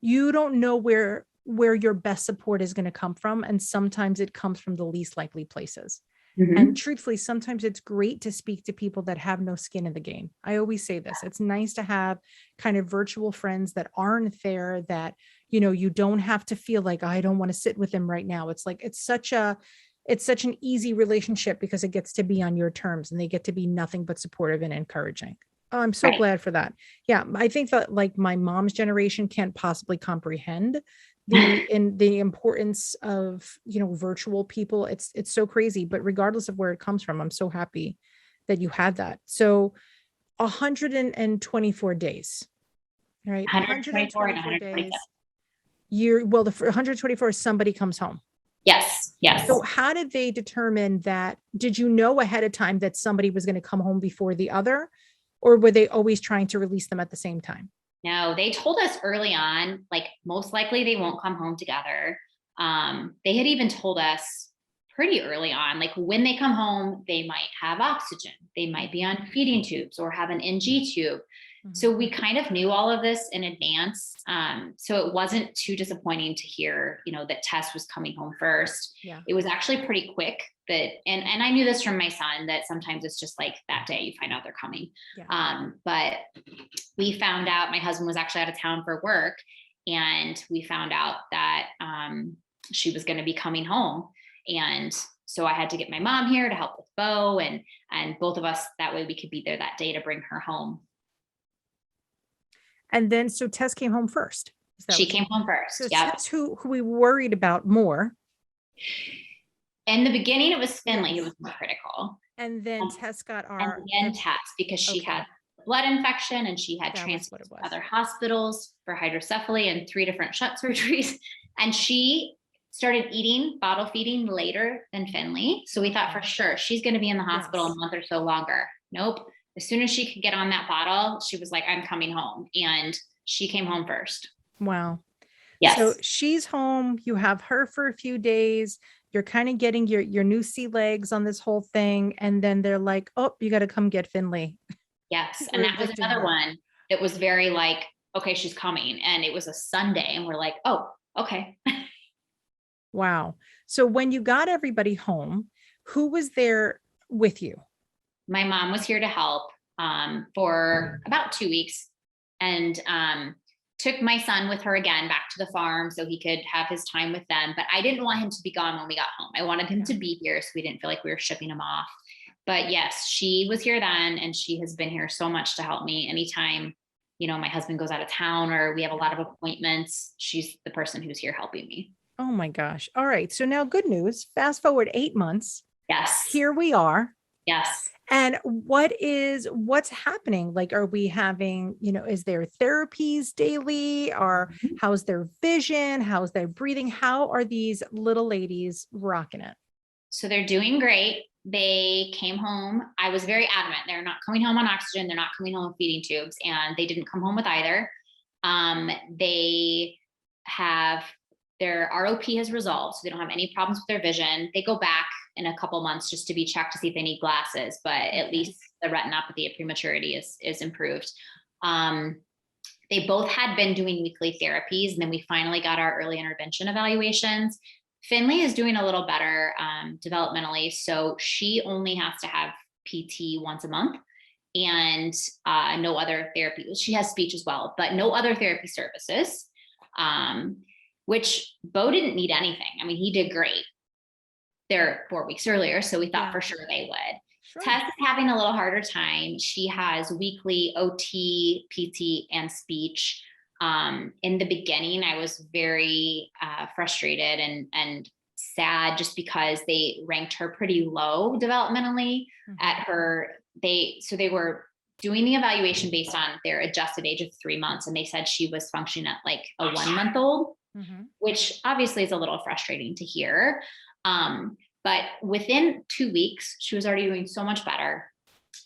don't know where your best support is going to come from. And sometimes it comes from the least likely places. And Mm-hmm. truthfully, sometimes it's great to speak to people that have no skin in the game. I always say this. It's nice to have kind of virtual friends that aren't there, that, you don't have to feel like, I don't want to sit with them right now. It's like, it's such an easy relationship because it gets to be on your terms and they get to be nothing but supportive and encouraging. Oh, I'm so Right. glad for that. Yeah, I think that like my mom's generation can't possibly comprehend the importance of, virtual people. It's so crazy, but regardless of where it comes from, I'm so happy that you had that. So 124 days, right? 124 and 124 127. days. The 124 somebody comes home. Yes. Yes. So how did they determine that? Did you know ahead of time that somebody was going to come home before the other? Or were they always trying to release them at the same time? No, they told us early on, like most likely they won't come home together. They had even told us pretty early on. Like when they come home, they might have oxygen, they might be on feeding tubes or have an NG tube. So we kind of knew all of this in advance. So it wasn't too disappointing to hear, that Tess was coming home first. Yeah. It was actually pretty quick and I knew this from my son, that sometimes it's just like that day you find out they're coming. Yeah. But we found out my husband was actually out of town for work, and we found out that she was going to be coming home. And so I had to get my mom here to help with Bo and both of us, that way we could be there that day to bring her home. And then, so Tess came home first. She came home first. So Tess, who we worried about more. In the beginning, it was Finley who was more critical. And then Tess got Tess, because she had blood infection and she had transferred to other hospitals for hydrocephaly and 3 different shunt surgeries. And she started bottle feeding later than Finley. So we thought for sure she's going to be in the hospital a month or so longer. Nope. As soon as she could get on that bottle, she was like, I'm coming home. And she came home first. Wow. Yes. So she's home. You have her for a few days. You're kind of getting your new sea legs on this whole thing. And then they're like, oh, you got to come get Finley. Yes. And that was another one that was very like, okay, she's coming. And it was a Sunday. And we're like, oh, okay. Wow. So when you got everybody home, who was there with you? My mom was here to help for about 2 weeks, and took my son with her again back to the farm so he could have his time with them. But I didn't want him to be gone when we got home. I wanted him to be here so we didn't feel like we were shipping him off. But yes, she was here then, and she has been here so much to help me. Anytime, my husband goes out of town or we have a lot of appointments, she's the person who's here helping me. Oh my gosh. All right. So now good news. Fast forward 8 months. Yes. Here we are. Yes. And what's happening? Like, are we having, is there therapies daily, or how's their vision? How's their breathing? How are these little ladies rocking it? So they're doing great. They came home. I was very adamant. They're not coming home on oxygen. They're not coming home with feeding tubes, and they didn't come home with either. They have their ROP has resolved, so they don't have any problems with their vision. They go back in a couple months just to be checked to see if they need glasses, but at least the retinopathy of prematurity is improved. They both had been doing weekly therapies, and then we finally got our early intervention evaluations. Finley is doing a little better developmentally, so she only has to have PT once a month and no other therapy. She has speech as well, but no other therapy services, which Bo didn't need anything. I mean, he did great there 4 weeks earlier, so we thought for sure they would. Sure. Tess is having a little harder time. She has weekly OT, PT, and speech. In the beginning, I was very frustrated and sad just because they ranked her pretty low developmentally at her. They were doing the evaluation based on their adjusted age of 3 months, and they said she was functioning at like a 1-month-old, which obviously is a little frustrating to hear. But within 2 weeks, she was already doing so much better.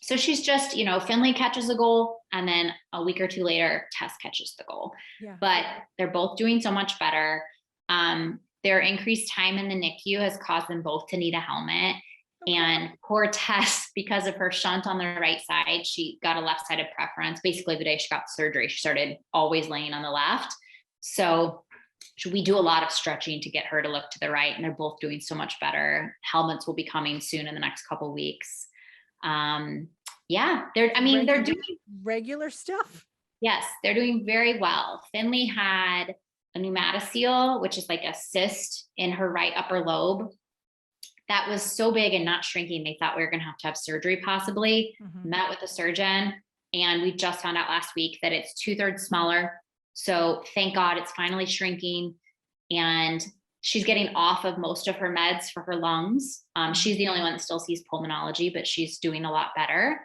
So she's just, Finley catches the goal, and then a week or two later, Tess catches the goal. Yeah. But they're both doing so much better. Their increased time in the NICU has caused them both to need a helmet. Okay. And poor Tess, because of her shunt on the right side, she got a left-sided preference. Basically, the day she got the surgery, she started always laying on the left. So we do a lot of stretching to get her to look to the right, and they're both doing so much better. Helmets will be coming soon in the next couple of weeks. They're doing regular stuff. Yes, they're doing very well. Finley had a pneumatoceal, which is like a cyst in her right upper lobe. That was so big and not shrinking, they thought we were going to have surgery possibly. Met with the surgeon, and we just found out last week that it's 2/3 smaller. So thank God it's finally shrinking, and she's getting off of most of her meds for her lungs. She's the only one that still sees pulmonology, but she's doing a lot better.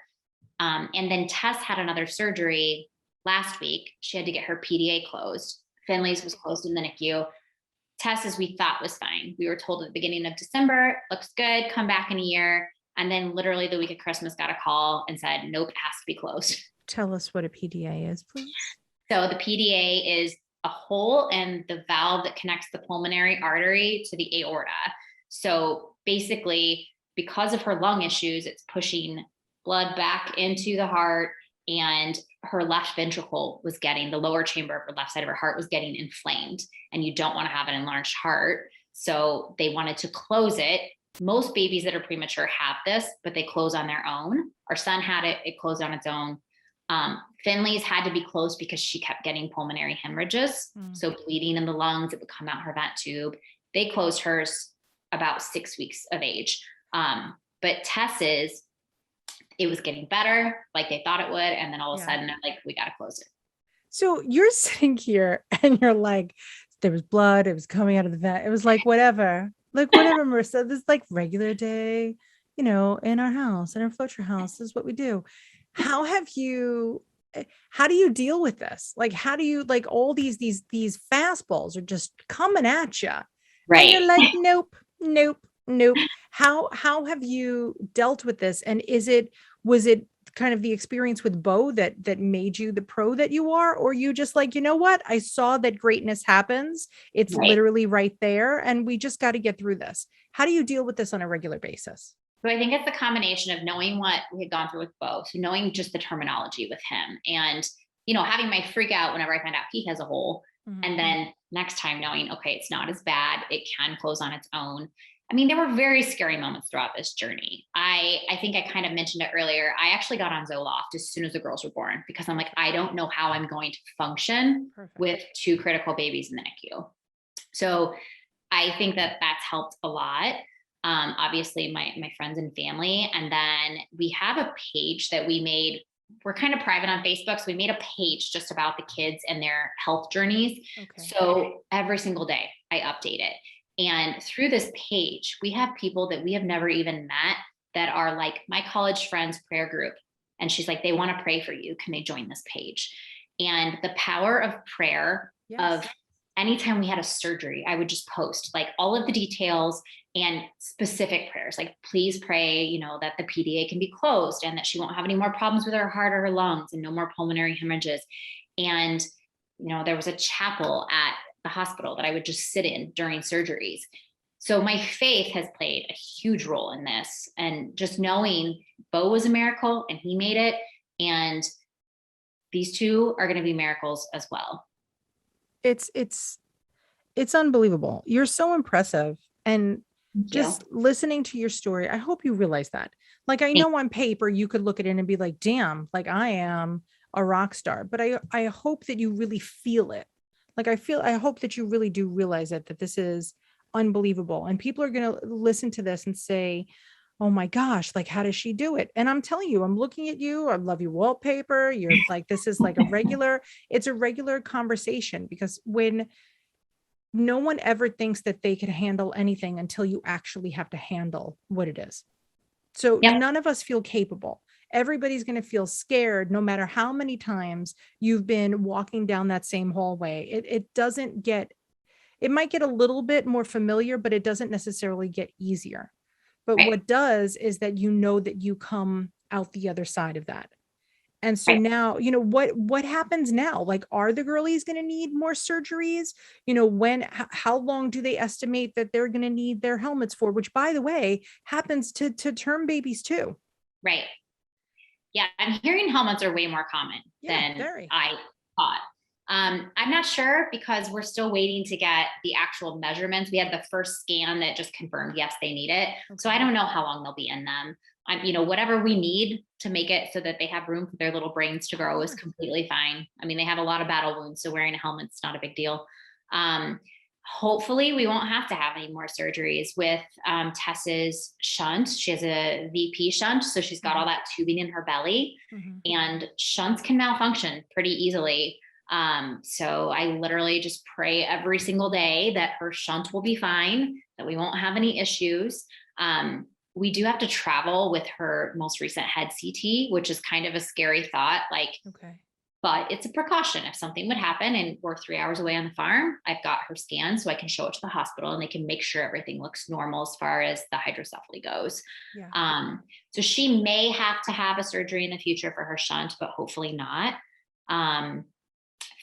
And then Tess had another surgery last week. She had to get her PDA closed. Finley's was closed in the NICU. Tess's we thought was fine. We were told at the beginning of December, looks good, come back in a year. And then literally the week of Christmas got a call and said, nope, it has to be closed. Tell us what a PDA is, please. So the PDA is a hole in the valve that connects the pulmonary artery to the aorta. So basically, because of her lung issues, it's pushing blood back into the heart, and her left ventricle was getting, the lower chamber of her left side of her heart was getting inflamed, and you don't want to have an enlarged heart. So they wanted to close it. Most babies that are premature have this, but they close on their own. Our son had it, it closed on its own. Finley's had to be closed because she kept getting pulmonary hemorrhages. So bleeding in the lungs, it would come out her vent tube. They closed hers about 6 weeks of age. But Tess's, it was getting better, like they thought it would. And then all of a sudden, they're like, we got to close it. So you're sitting here and you're like, there was blood, it was coming out of the vent. It was like, whatever, Marissa, this is like regular day, in our house, in our Fletcher house, this is what we do. How do you deal with this? Like, how do you, like, all these fastballs are just coming at you. Right. And you're like, nope. How have you dealt with this? And was it kind of the experience with Bo that made you the pro that you are, or you just like, you know what? I saw that greatness happens. It's literally right there. And we just got to get through this. How do you deal with this on a regular basis? So I think it's the combination of knowing what we had gone through with Bo, so knowing just the terminology with him, and, having my freak out whenever I find out he has a hole. And then next time knowing, okay, it's not as bad. It can close on its own. I mean, there were very scary moments throughout this journey. I think I kind of mentioned it earlier. I actually got on Zoloft as soon as the girls were born, because I'm like, I don't know how I'm going to function with 2 critical babies in the NICU. So I think that that's helped a lot. Obviously my friends and family. And then we have a page that we made. We're kind of private on Facebook. So we made a page just about the kids and their health journeys. So every single day I update it. And through this page, we have people that we have never even met that are like my college friends prayer group. And she's like, they want to pray for you. Can they join this page? And the power of prayer, of anytime we had a surgery, I would just post like all of the details and specific prayers, like please pray, that the PDA can be closed and that she won't have any more problems with her heart or her lungs and no more pulmonary hemorrhages. And, there was a chapel at the hospital that I would just sit in during surgeries. So my faith has played a huge role in this, and just knowing Bo was a miracle and he made it. And these 2 are going to be miracles as well. It's unbelievable. You're so impressive. And just listening to your story, I hope you realize that. Like, I know on paper you could look at it and be like, damn, like I am a rock star, but I hope that you really feel it. Like I hope that you really do realize it, that this is unbelievable. And people are going to listen to this and say, oh my gosh, like, how does she do it? And I'm telling you, I'm looking at you. I love your wallpaper. You're like, this is like it's a regular conversation, because when no one ever thinks that they could handle anything until you actually have to handle what it is. So none of us feel capable. Everybody's going to feel scared no matter how many times you've been walking down that same hallway. It might get a little bit more familiar, but it doesn't necessarily get easier. But what does is that that you come out the other side of that. And so now, what happens now? Like, are the girlies going to need more surgeries? How long do they estimate that they're going to need their helmets for, which, by the way, happens to term babies too. Right. Yeah. I'm hearing helmets are way more common than I thought. I'm not sure, because we're still waiting to get the actual measurements. We had the first scan that just confirmed, yes, they need it. So I don't know how long they'll be in them. Whatever we need to make it so that they have room for their little brains to grow is completely fine. I mean, they have a lot of battle wounds, so wearing a helmet's not a big deal. Hopefully we won't have to have any more surgeries with Tess's shunt. She has a VP shunt, so she's got all that tubing in her belly, and shunts can malfunction pretty easily. So I literally just pray every single day that her shunt will be fine, that we won't have any issues. We do have to travel with her most recent head CT, which is kind of a scary thought. But it's a precaution. If something would happen and we're 3 hours away on the farm, I've got her scan so I can show it to the hospital and they can make sure everything looks normal as far as the hydrocephaly goes. So she may have to have a surgery in the future for her shunt, but hopefully not.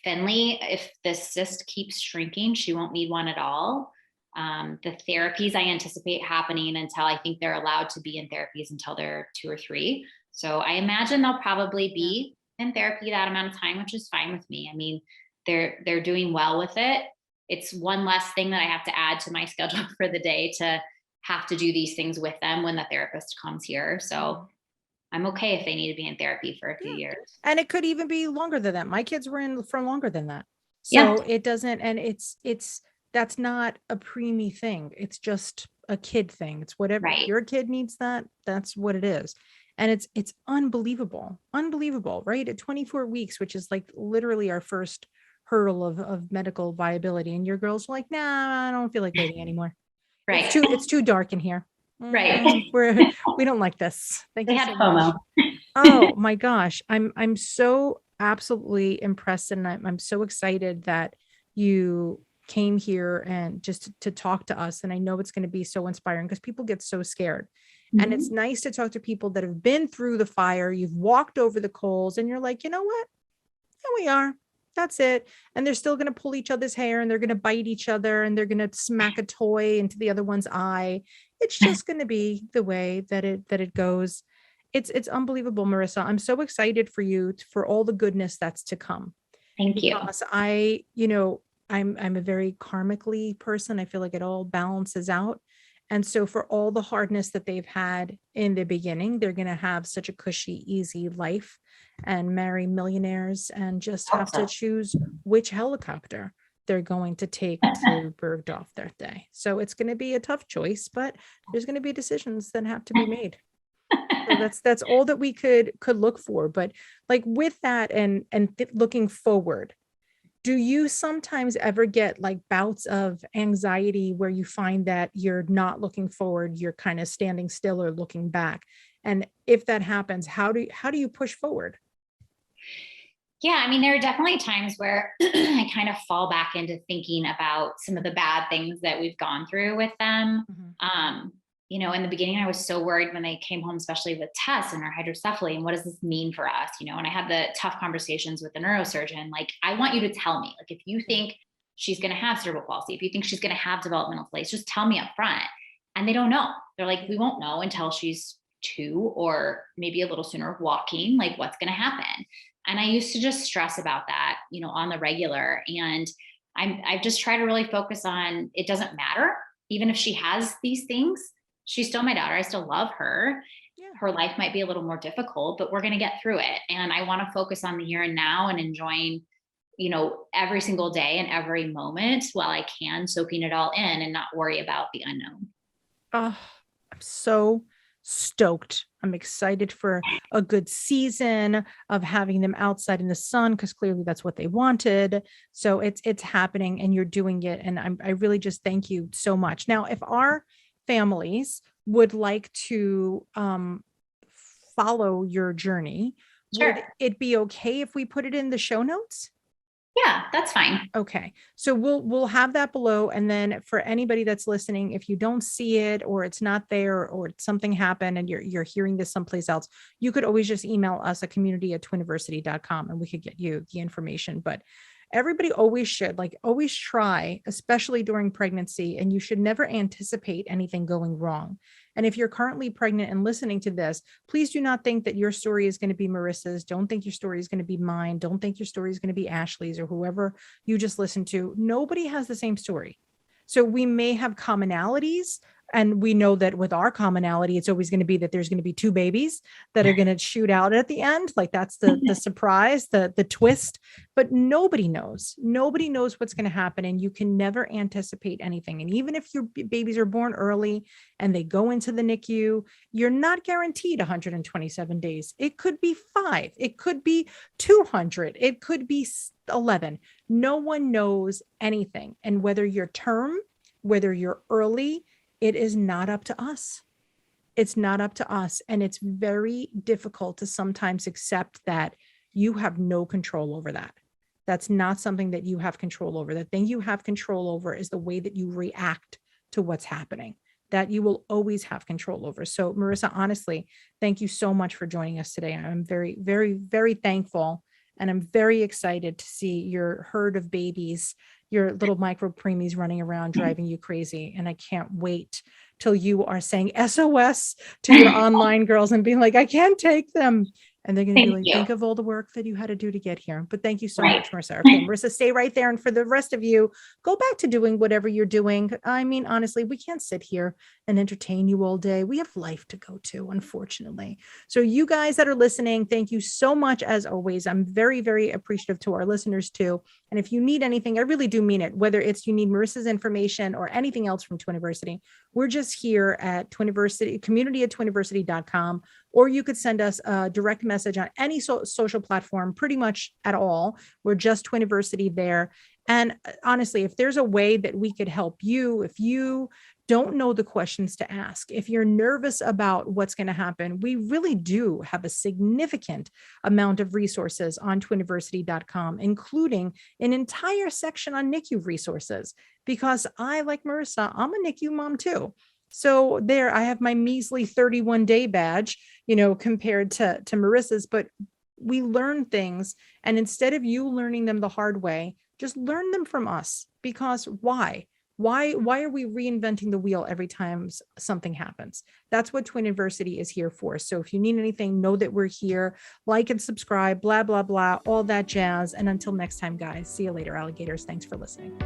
Finley, if the cyst keeps shrinking, she won't need one at all. The therapies I anticipate happening until I think they're allowed to be in therapies until they're 2 or 3. So I imagine they'll probably Yeah. be in therapy that amount of time, which is fine with me. I mean, they're doing well with it. It's one less thing that I have to add to my schedule for the day to have to do these things with them when the therapist comes here. So I'm okay if they need to be in therapy for a few Yeah. years. And it could even be longer than that. My kids were in for longer than that. Yeah. So it doesn't, and that's not a preemie thing. It's just a kid thing. It's whatever. If Right. your kid needs that, that's what it is. And it's unbelievable, unbelievable, right? At 24 weeks, which is like literally our first hurdle of medical viability. And your girls are like, nah, I don't feel like waiting anymore. Right. It's too dark in here. Right. We don't like this. Thank They you had so FOMO. much. Oh my gosh. I'm so absolutely impressed, and I'm so excited that you came here and just to talk to us. And I know it's going to be so inspiring because people get so scared. And it's Mhm. nice to talk to people that have been through the fire, you've walked over the coals, and you're like, you know what? Here we are. That's it. And they're still going to pull each other's hair, and they're going to bite each other, and they're going to smack a toy into the other one's eye. It's just going to be the way that it goes. It's unbelievable, Marissa. I'm so excited for you for all the goodness that's to come, Thank you. because I'm a very karmically person. I feel like it all balances out. And so for all the hardness that they've had in the beginning, they're going to have such a cushy, easy life and marry millionaires and just Hope have to so. choose which helicopter they're going to take to Bergdorf that day. So it's going to be a tough choice, but there's going to be decisions that have to be made. So that's all that we could look for. But like with that and looking forward, do you sometimes ever get like bouts of anxiety where you find that you're not looking forward, you're kind of standing still or looking back? And if that happens, how do you push forward? Yeah, I mean, there are definitely times where I kind of fall back into thinking about some of the bad things that we've gone through with them. Mhm. In the beginning, I was so worried when they came home, especially with Tess and her hydrocephaly, and what does this mean for us? And I had the tough conversations with the neurosurgeon. Like, I want you to tell me, like, if you Yeah. think she's going to have cerebral palsy, if you think she's going to have developmental delays, just tell me up front. And they don't know. They're like, we won't know until she's 2 or maybe a little sooner walking, like what's going to happen. And I used to just stress about that, on the regular. And I've just tried to really focus on, it doesn't matter. Even if she has these things, she's still my daughter. I still love her. Yeah. Her life might be a little more difficult, but we're going to get through it. And I want to focus on the here and now and enjoying, every single day and every moment while I can, soaking it all in and not worry about the unknown. Oh, I'm so stoked. I'm excited for a good season of having them outside in the sun because clearly that's what they wanted. So it's happening and you're doing it. And I really just thank you so much. Now, if our families would like to follow your journey, Sure. would it be okay if we put it in the show notes? Yeah, that's fine. Okay. So we'll have that below. And then for anybody that's listening, if you don't see it or it's not there or something happened and you're hearing this someplace else, you could always just email us at community@twiniversity.com and we could get you the information. But everybody always should always try, especially during pregnancy, and you should never anticipate anything going wrong. And if you're currently pregnant and listening to this, please do not think that your story is going to be Marissa's. Don't think your story is going to be mine. Don't think your story is going to be Ashley's or whoever you just listened to. Nobody has the same story. So we may have commonalities. And we know that with our commonality, it's always going to be that there's going to be 2 babies that are going to shoot out at the end. Like that's the surprise, the twist, but nobody knows what's going to happen. And you can never anticipate anything. And even if your babies are born early and they go into the NICU, you're not guaranteed 127 days. It could be 5, it could be 200, it could be 11. No one knows anything. And whether you're term, whether you're early, it is not up to us. It's not up to us. And it's very difficult to sometimes accept that you have no control over that. That's not something that you have control over. The thing you have control over is the way that you react to what's happening, that you will always have control over. So Marissa, honestly, thank you so much for joining us today. I'm very, very, very thankful. And I'm very excited to see your herd of babies your little micro preemies running around driving you crazy. And I can't wait till you are saying SOS to your online girls and being like, I can't take them. And they're going to be like, think of all the work that you had to do to get here. But thank you so much, Marisa. Okay, Marisa, stay right there. And for the rest of you, go back to doing whatever you're doing. I mean, honestly, we can't sit here and entertain you all day. We have life to go to, unfortunately. So you guys that are listening, thank you so much. As always, I'm very, very appreciative to our listeners too. And if you need anything, I really do mean it, whether it's you need Marisa's information or anything else from Twiniversity, we're just here at Twiniversity, community@twiniversity.com, or you could send us a direct message on any social platform, pretty much at all. We're just Twiniversity there. And honestly, if there's a way that we could help you, if you don't know the questions to ask, if you're nervous about what's going to happen, we really do have a significant amount of resources on twiniversity.com, including an entire section on NICU resources, because I, like Marisa, I'm a NICU mom too. So there, I have my measly 31-day badge, compared to Marissa's, but we learn things. And instead of you learning them the hard way, just learn them from us. Because why? Why are we reinventing the wheel every time something happens? That's what Twiniversity is here for. So if you need anything, know that we're here. Like and subscribe, blah, blah, blah, all that jazz. And until next time, guys, see you later, alligators. Thanks for listening.